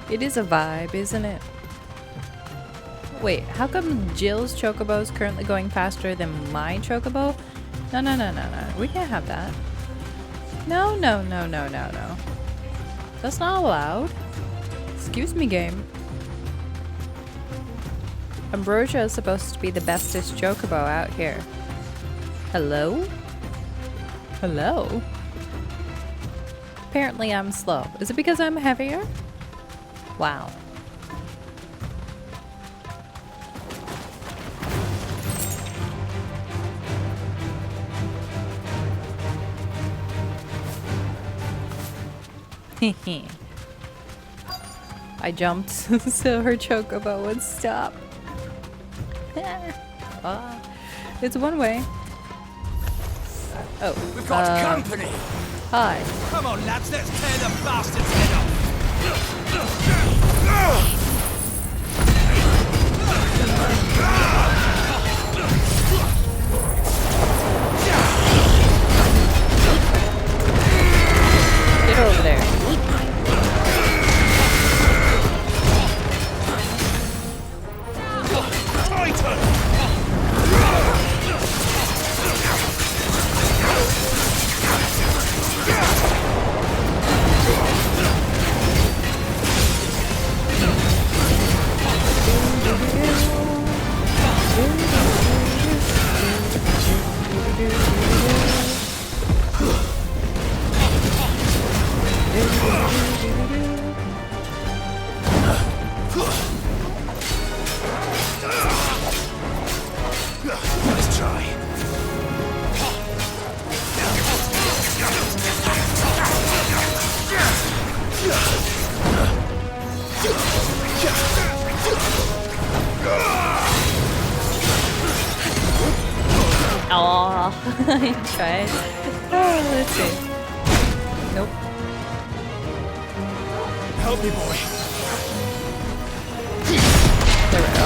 It is a vibe, isn't it? Wait, how come Jill's chocobo is currently going faster than my chocobo? No, no, no, no, no. We can't have that. No, no, no, no, no, no. That's not allowed. Excuse me, game. Ambrosia is supposed to be the bestest chocobo out here. Hello? Hello? Apparently I'm slow. Is it because I'm heavier? Wow. I jumped so her chocobo would stop. It's one way. Oh. We've got company! Hi. Come on, lads, let's tear the bastard's head off! Get over there. Let's try. Oh, I tried. Oh, let's see. Nope. Help me, boy. There we go.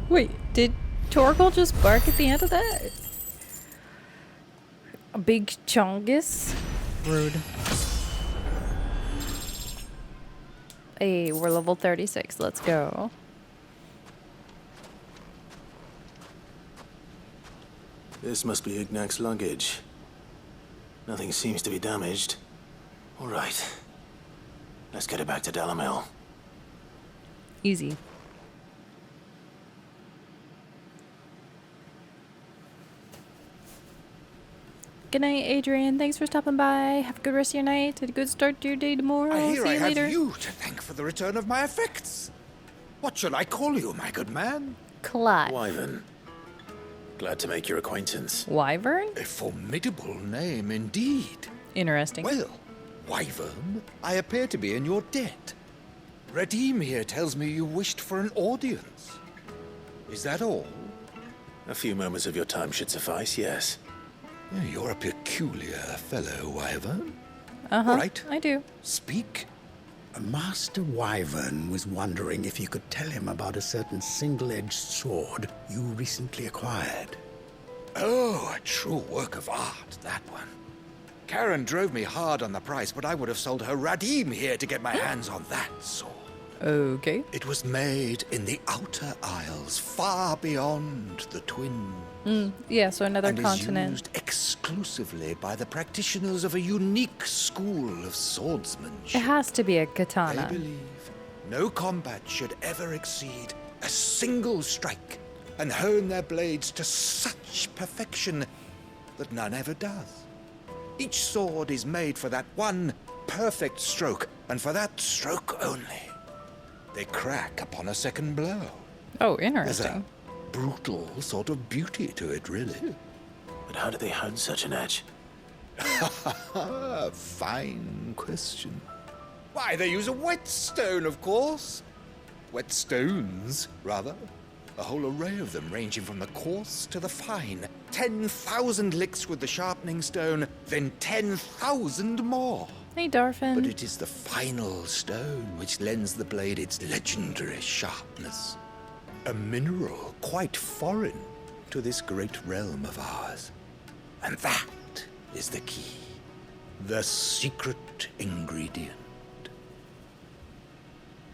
Wait, did Torgal just bark at the end of that? A big chongus? Rude. Hey, we're level 36. Let's go. This must be Ignac's luggage. Nothing seems to be damaged. All right. Let's get it back to Delamel. Easy. Good night, Adrian. Thanks for stopping by. Have a good rest of your night and a good start to your day tomorrow. I hear See I you have later. you to thank for the return of my effects. What shall I call you, my good man? Clive. Wyvern. Glad to make your acquaintance. Wyvern? A formidable name indeed. Interesting. Well, Wyvern, I appear to be in your debt. Redeem here tells me you wished for an audience. Is that all? A few moments of your time should suffice, yes. You're a peculiar fellow, Wyvern. Uh-huh. All right. I do. Speak. Master Wyvern was wondering if you could tell him about a certain single-edged sword you recently acquired. Oh, a true work of art, that one. Karen drove me hard on the price, but I would have sold her Radim here to get my hands on that sword. Okay. It was made in the Outer Isles, far beyond the Twin. Yeah, so another and continent. is used exclusively by the practitioners of a unique school of swordsmanship. It has to be a They katana. believe no combat should ever exceed a single strike and hone their blades to such perfection that none ever does. Each sword is made for that one perfect stroke, and for that stroke only. They crack upon a second blow. Oh, There's interesting. a brutal sort of beauty to it, really. But how do they hone such an edge? Fine question. Why, they use a whetstone, of course. Whetstones, rather. A whole array of them, ranging from the coarse to the fine. 10,000 licks with the sharpening stone, then 10,000 more. Hey, Darfin. But it is the final stone which lends the blade its legendary sharpness. A mineral quite foreign to this great realm of ours. And that is the key. The secret ingredient.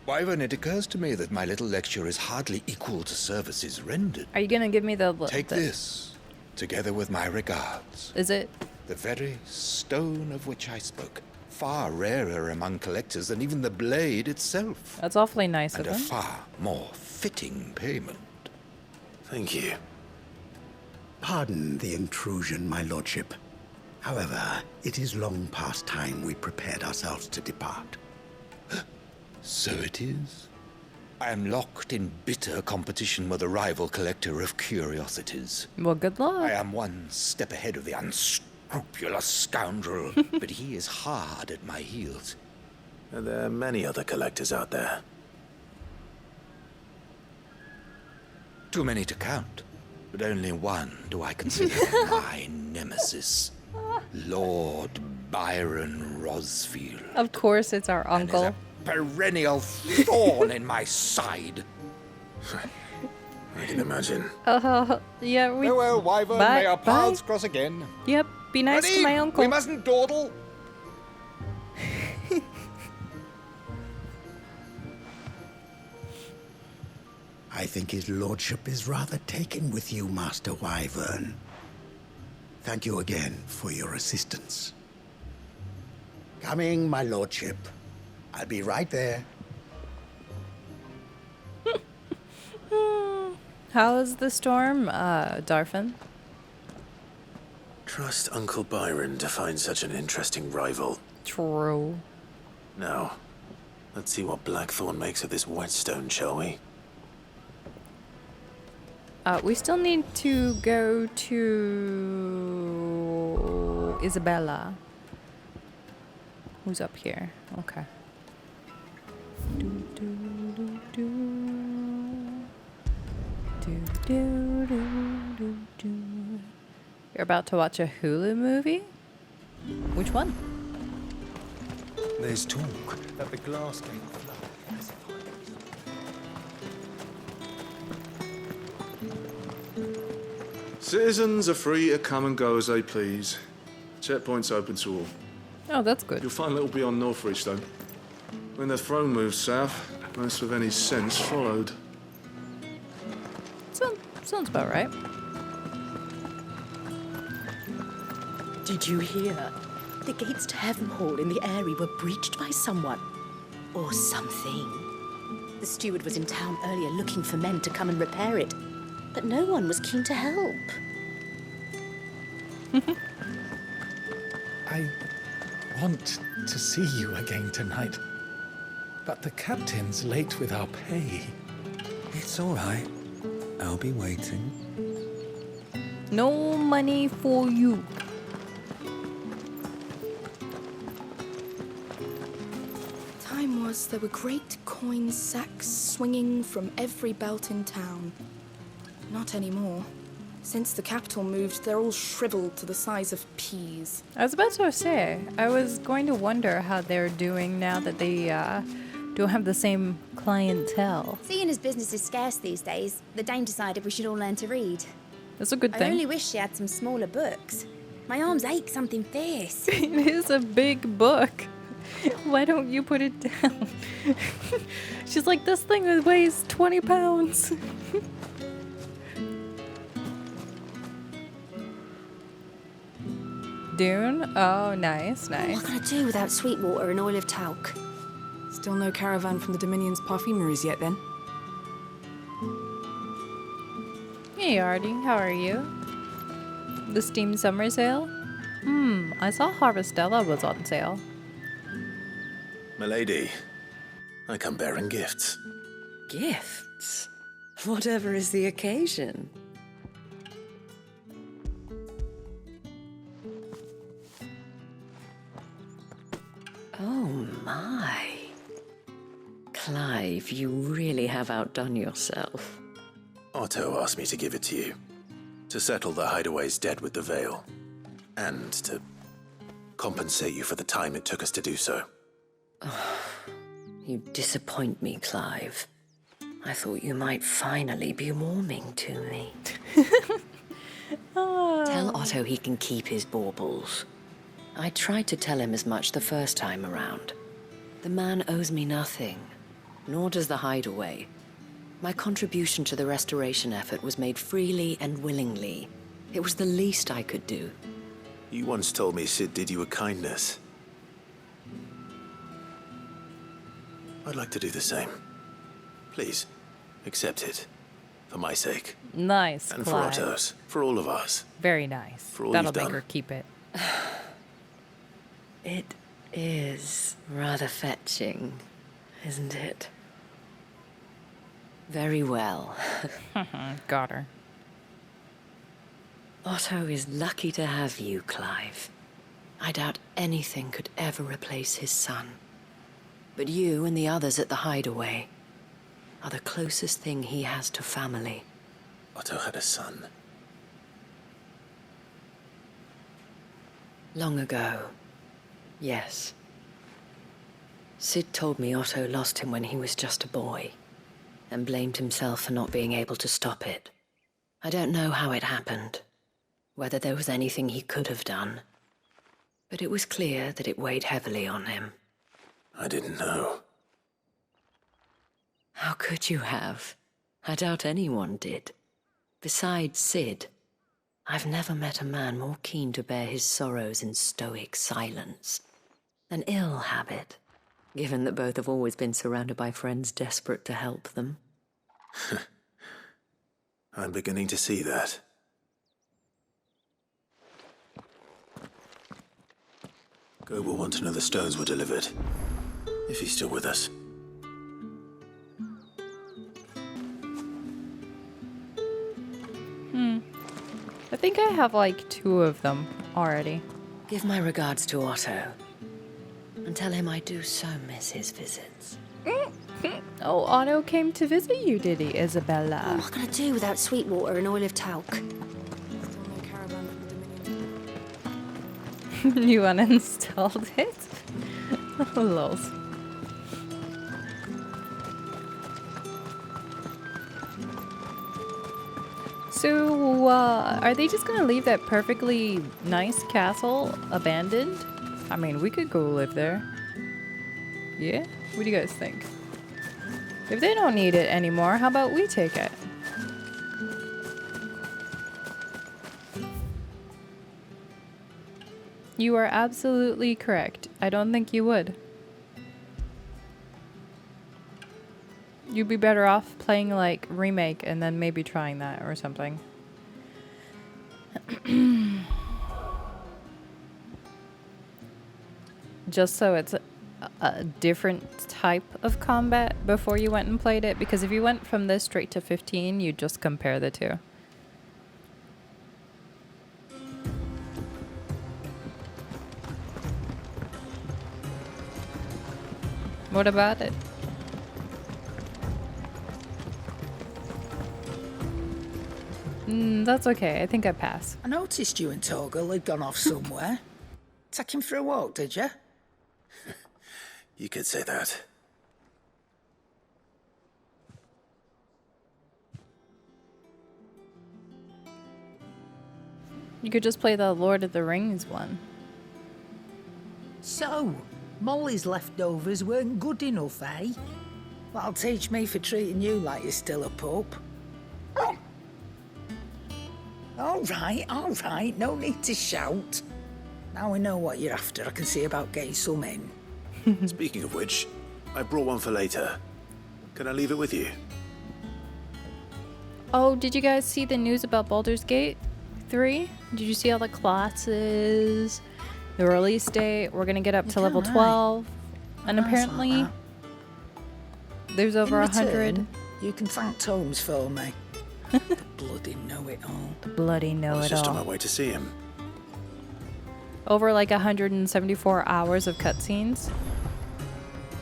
Wyvern, it occurs to me that my little lecture is hardly equal to services rendered. Are you gonna give me the... Take this, together with my regards. Is it? The very stone of which I spoke. Far rarer among collectors than even the blade itself. That's awfully nice And of a him. far more fitting payment. Thank you. Pardon the intrusion, my lordship. However, it is long past time we prepared ourselves to depart. So it is. I am locked in bitter competition with a rival collector of curiosities. Well, good luck. I am one step ahead of the unscrupulous scoundrel, but he is hard at my heels. Are there many other collectors out there? Too many to count, but only one do I consider my nemesis. Lord Byron Rosfield. Of course, it's our And is uncle. a perennial thorn in my side. I can imagine. Yeah, we... Farewell, Wyvern. Bye- May our paths bye. cross again. Yep, be nice to Ready? my uncle. We mustn't dawdle. I think his lordship is rather taken with you, Master Wyvern. Thank you again for your assistance. Coming, my lordship. I'll be right there. How's the storm, Darfin? Trust Uncle Byron to find such an interesting rival. True. Now, let's see what Blackthorn makes of this whetstone, shall we? We still need to go to Isabella. Who's up here? Okay. Do, do, do, do. Do, do, do, do, do. You're about to watch a Hulu movie? Which one? There's talk that the glass gate flood. Citizens are free to come and go as they please. Checkpoint's open to all. Oh, that's good. You'll find a little beyond Northridge, though. When the throne moved south, most with any sense followed. Sounds about right. Did you hear? The gates to Heaven Hall in the Eyrie were breached by someone. Or something. The steward was in town earlier looking for men to come and repair it. But no one was keen to help. I want to see you again tonight. But the captain's late with our pay. It's all right. I'll be waiting. No money for you. Time was there were great coin sacks swinging from every belt in town. Not anymore. Since the capital moved, they're all shriveled to the size of peas. I was about to say, I was going to wonder how they're doing now that they don't have the same clientele. Seeing as business is scarce these days, the Dame decided we should all learn to read. That's a good I thing. only wish she had some smaller books. My arms ache something fierce. It is a big book. Why don't you put it down? She's like, this thing weighs 20 pounds. Dune? Oh, nice, nice. What can I do without sweet water and oil of talc? Still no caravan from the Dominion's parfumeries yet, then? Hey, Artie, how are you? The Steam Summer Sale? I saw Harvestella was on sale. Milady, I come bearing gifts. Gifts? Whatever is the occasion. Oh my. Clive, you really have outdone yourself. Otto asked me to give it to you. To settle the Hideaway's debt with the Veil. And to compensate you for the time it took us to do so. You disappoint me, Clive. I thought you might finally be warming to me. Tell Otto he can keep his baubles. I tried to tell him as much the first time around. The man owes me nothing, nor does the Hideaway. My contribution to the restoration effort was made freely and willingly. It was the least I could do. You once told me Sid did you a kindness. I'd like to do the same. Please, accept it. For my sake. Nice, and Clive. for Otto's. For all of us. Very nice. For all That'll you've make done. her keep it. It is rather fetching, isn't it? Very well. Got her. Otto is lucky to have you, Clive. I doubt anything could ever replace his son. But you and the others at the Hideaway are the closest thing he has to family. Otto had a son. Long ago, yes. Sid told me Otto lost him when he was just a boy, and blamed himself for not being able to stop it. I don't know how it happened, whether there was anything he could have done, but it was clear that it weighed heavily on him. I didn't know. How could you have? I doubt anyone did. Besides Sid, I've never met a man more keen to bear his sorrows in stoic silence. An ill habit, given that both have always been surrounded by friends desperate to help them. I'm beginning to see that. Gob will want to know the stones were delivered. If he's still with us. I think I have like 2 of them already. Give my regards to Otto, and tell him I do so miss his visits. Oh, Otto came to visit you, did he, What Isabella? am I going to do without Sweetwater and Oil of Talc? Still no caravan from Dominion. You uninstalled it? Lols. So, are they just gonna leave that perfectly nice castle abandoned? I mean, we could go live there. Yeah? What do you guys think? If they don't need it anymore, how about we take it? You are absolutely correct. I don't think you would. You'd be better off playing like Remake and then maybe trying that or something. Just so it's a different type of combat before you went and played it, because if you went from this straight to 15, you'd just compare the two. What about it? That's okay. I think I pass. I noticed you and Torgal had gone off somewhere. Take him for a walk, did you? You could say that. You could just play the Lord of the Rings one. So, Molly's leftovers weren't good enough, eh? That'll teach me for treating you like you're still a pup. All right, no need to shout. Now we know what you're after, I can see about getting some in. Speaking of which, I brought one for later. Can I leave it with you? Oh, did you guys see the news about Baldur's Gate 3? Did you see all the classes? The release date? We're gonna get up to level 12. And apparently, there's over 100. You can thank Tomes for me. The bloody know-it-all. The bloody I was know-it-all. just on my way to see him. Over like 174 hours of cutscenes.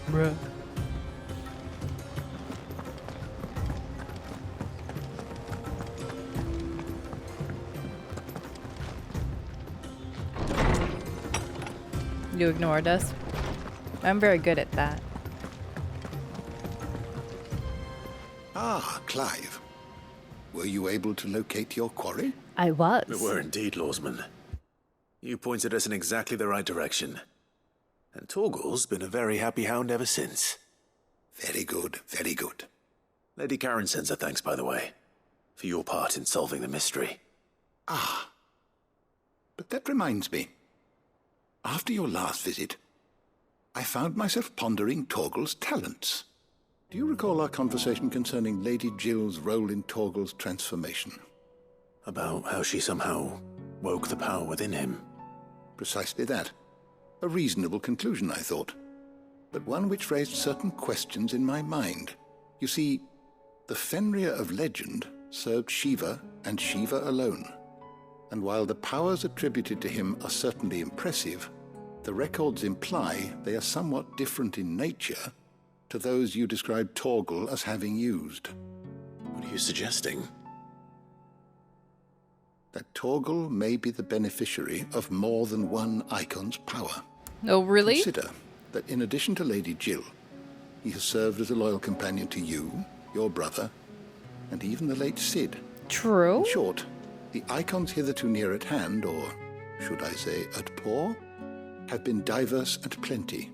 Bruh. You ignored us. I'm very good at that. Ah, Clive. Were you able to locate your quarry? I was. We were indeed, Lawsman. You pointed us in exactly the right direction. And Torgal's been a very happy hound ever since. Very good, very good. Lady Karen sends her thanks, by the way, for your part in solving the mystery. Ah. But that reminds me. After your last visit, I found myself pondering Torgal's talents. Do you recall our conversation concerning Lady Jill's role in Torgal's transformation? About how she somehow woke the power within him. Precisely that. A reasonable conclusion, I thought, but one which raised certain questions in my mind. You see, the Fenrir of legend served Shiva and Shiva alone. And while the powers attributed to him are certainly impressive, the records imply they are somewhat different in nature to those you described Torgal as having used. What are you suggesting? That Torgal may be the beneficiary of more than one icon's power. Oh, really? Consider that in addition to Lady Jill, he has served as a loyal companion to you, your brother, and even the late Cid. True. In short, the icons hitherto near at hand, or should I say at paw, have been diverse and plenty,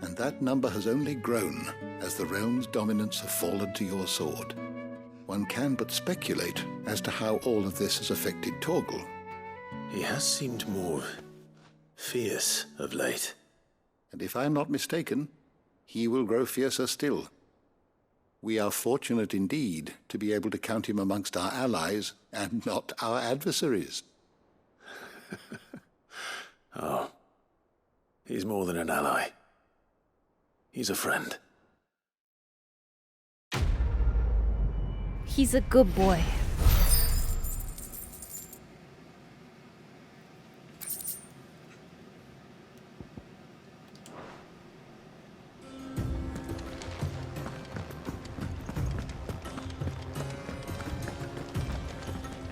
and that number has only grown as the realm's dominance have fallen to your sword. One can but speculate as to how all of this has affected Torgal. He has seemed more fierce of late. And if I am not mistaken, he will grow fiercer still. We are fortunate indeed to be able to count him amongst our allies and not our adversaries. Oh, he's more than an ally. He's a friend. He's a good boy.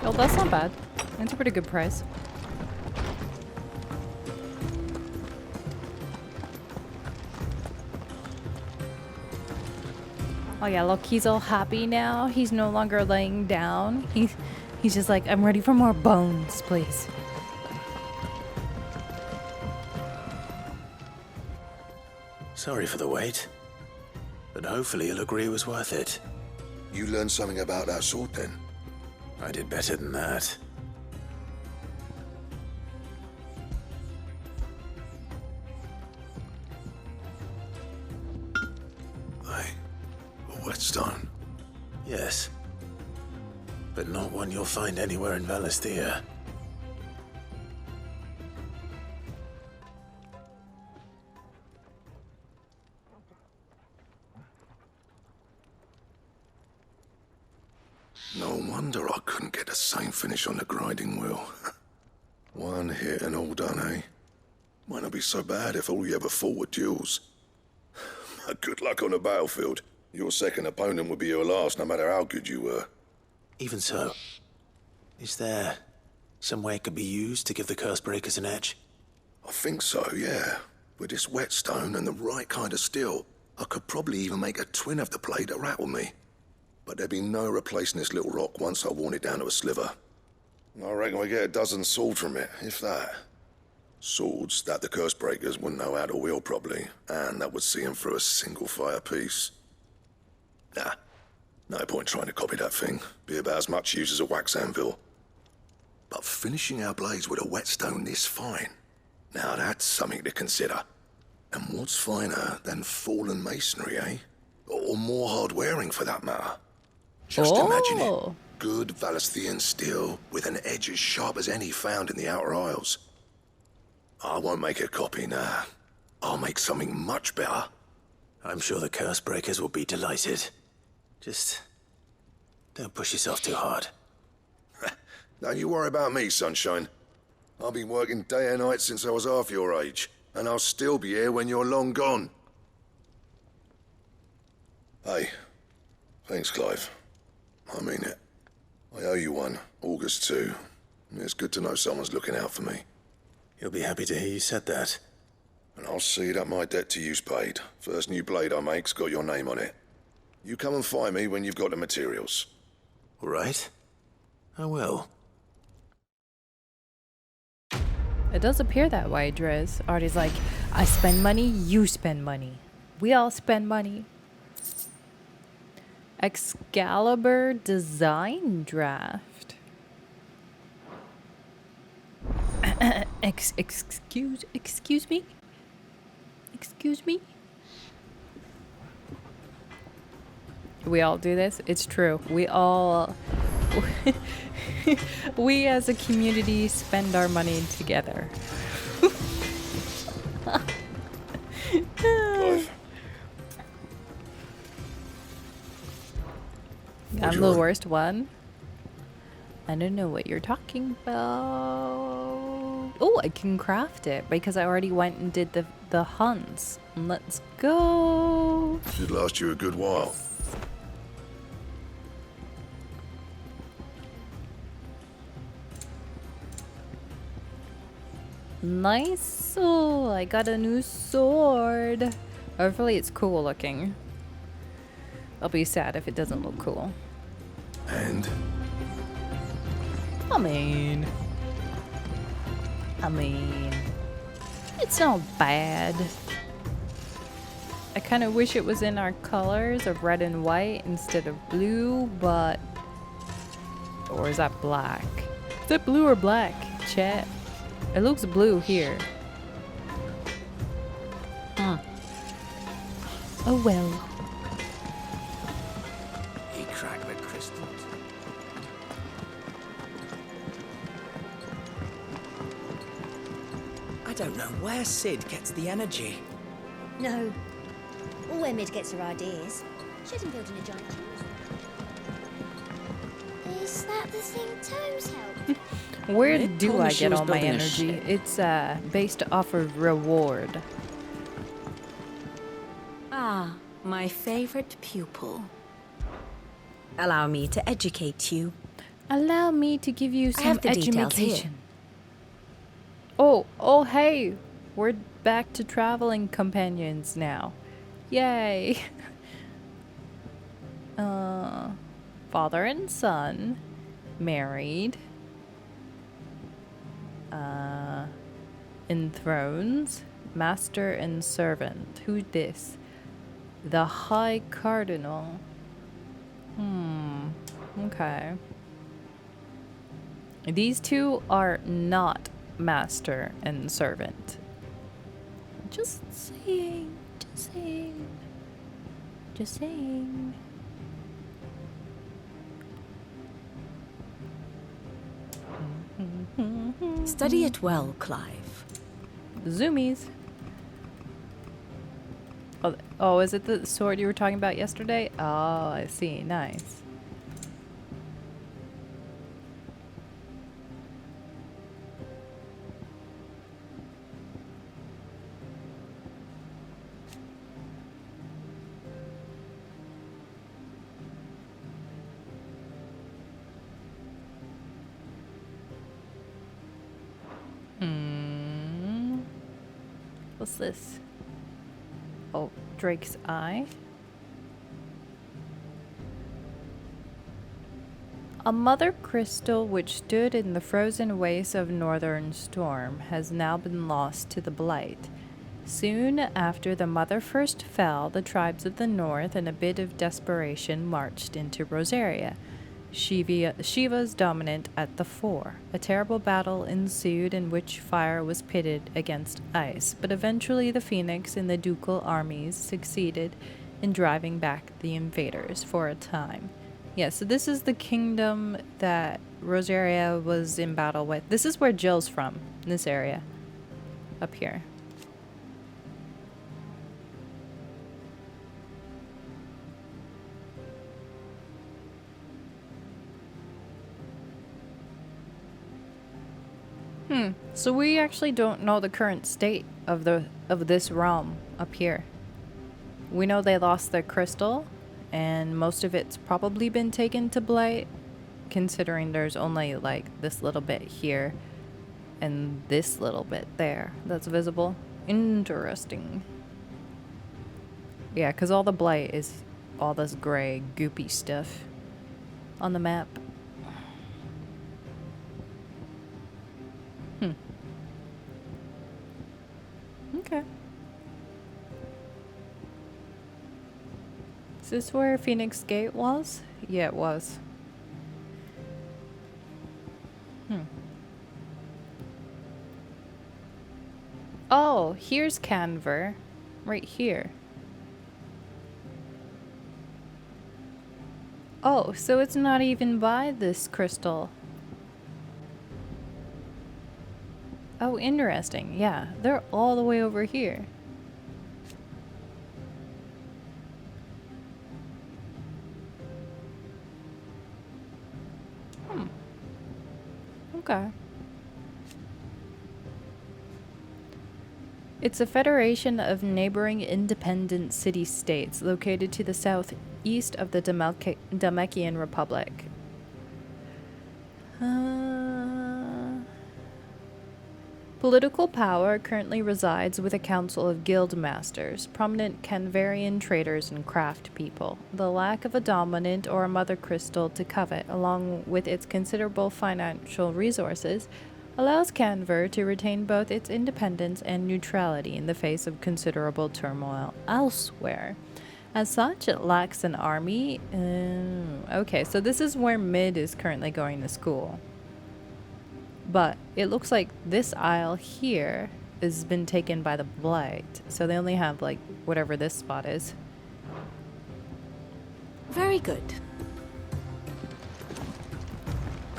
Oh, that's not bad. That's a pretty good price. Oh yeah, look, he's all happy now. He's no longer laying down. He's just like, I'm ready for more bones, please. Sorry for the wait, but hopefully you'll agree it was worth it. You learned something about that sword then? I did better than that. A whetstone? Yes. But not one you'll find anywhere in Valisthea. No wonder I couldn't get the same finish on the grinding wheel. One hit and all done, eh? Might not be so bad if all you ever fought were duels. Good luck on the battlefield. Your second opponent would be your last, no matter how good you were. Even so, is there some way it could be used to give the curse breakers an edge? I think so, yeah. With this whetstone and the right kind of steel, I could probably even make a twin of the blade that rattled me. But there'd be no replacing this little rock once I worn it down to a sliver. I reckon we get a dozen swords from it, if that. Swords that the curse breakers wouldn't know how to wield properly, and that would see them through a single fire piece. Nah, no point trying to copy that thing. Be about as much use as a wax anvil. But finishing our blades with a whetstone this fine, now that's something to consider. And what's finer than fallen masonry, eh? Or more hard-wearing, for that matter. Just imagine it. Good Valisthean steel with an edge as sharp as any found in the Outer Isles. I won't make a copy, nah. I'll make something much better. I'm sure the curse breakers will be delighted. Just don't push yourself too hard. Don't you worry about me, sunshine. I've been working day and night since I was half your age, and I'll still be here when you're long gone. Hey, thanks, Clive. I mean it. I owe you one, August too. It's good to know someone's looking out for me. He'll be happy to hear you said that. And I'll see that my debt to you's paid. First new blade I make's got your name on it. You come and find me when you've got the materials. All right. I will. It does appear that way, Driz. Artie's like, I spend money, you spend money. We all spend money. Excalibur design draft. Excuse me? Excuse me? We all do this? It's true. We all... we as a community spend our money together. I'm the worst one. I don't know what you're talking about. Oh, I can craft it because I already went and did the hunts. Let's go. Should last you a good while. Nice. Oh, I got a new sword. Hopefully it's cool looking. I'll be sad if it doesn't look cool. And? I mean, it's not bad. I kind of wish it was in our colors of red and white instead of blue, but... Or is that black? Is that blue or black, chat? It looks blue here. Huh. Oh well. He cracked the crystals. I don't know where Sid gets the energy. No. Or where Mid gets her ideas. She hasn't built in a giant house. Is that the thing Tomes helped? Where Mid do told me I she get was all my building a energy? ship. It's based off of reward. Ah, my favorite pupil. Allow me to educate you. Allow me to give you I some have the details here. education. Oh, hey, we're back to traveling companions now. Yay. Father and son, married. Enthroned, master and servant. Who's this? The High Cardinal. Okay. These two are not master and servant. Just saying. Just saying. Just saying. Study it well, Clive. Zoomies. Oh, is it the sword you were talking about yesterday? Oh, I see. Nice. What's this? Oh, Drake's Eye. A mother crystal which stood in the frozen wastes of Northern Storm has now been lost to the Blight. Soon after the mother first fell, the tribes of the north, in a bit of desperation, marched into Rosaria. Shiva's dominant at the fore. A terrible battle ensued in which fire was pitted against ice, but eventually the Phoenix and the ducal armies succeeded in driving back the invaders for a time. Yeah, so this is the kingdom that Rosaria was in battle with. This is where Jill's from, in this area. Up here. So we actually don't know the current state of this realm up here. We know they lost their crystal, and most of it's probably been taken to Blight, considering there's only like this little bit here and this little bit there that's visible. Interesting. Yeah, because all the blight is all this gray, goopy stuff on the map. Okay. Is this where Phoenix Gate was? Yeah, it was. Oh, here's Canver. Right here. Oh, so it's not even by this crystal. Oh, interesting. Yeah, they're all the way over here. Okay. It's a federation of neighboring independent city-states located to the southeast of the Damekian Republic. Political power currently resides with a council of guild masters, prominent Canvarian traders and craft people. The lack of a dominant or a mother crystal to covet, along with its considerable financial resources, allows Canver to retain both its independence and neutrality in the face of considerable turmoil elsewhere. As such, it lacks an army. Okay, so this is where Mid is currently going to school. But it looks like this isle here has been taken by the blight. So they only have, like, whatever this spot is. Very good.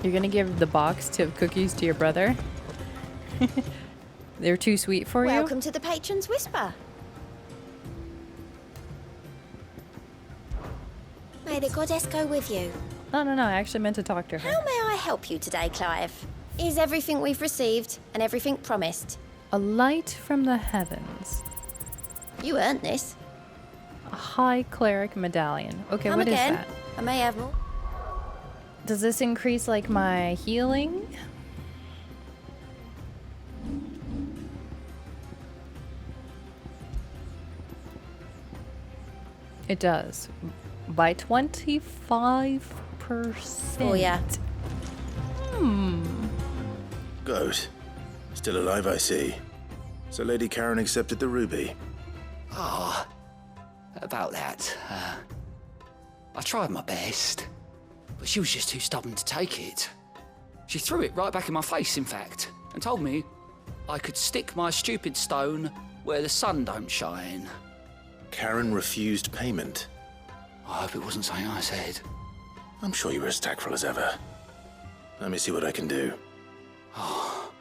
You're gonna give the box of cookies to your brother? They're too sweet for you? Welcome to the Patron's Whisper. May the goddess go with you. No, I actually meant to talk to her. How may I help you today, Clive? Is everything we've received and everything promised? A light from the heavens. You earned this. A high cleric medallion. Okay, Come what again. is that? I may have more. Does this increase, like, my healing? It does. By 25%. Oh, yeah. Good. Still alive, I see. So Lady Karen accepted the ruby. Ah, about that. I tried my best, but she was just too stubborn to take it. She threw it right back in my face, in fact, and told me I could stick my stupid stone where the sun don't shine. Karen refused payment. I hope it wasn't something I said. I'm sure you were as tactful as ever. Let me see what I can do. Oh,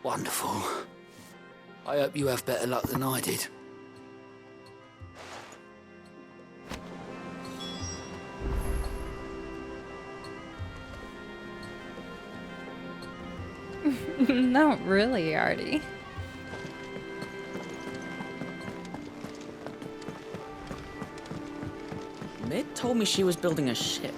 wonderful. I hope you have better luck than I did. Not really, Artie. Mid told me she was building a ship.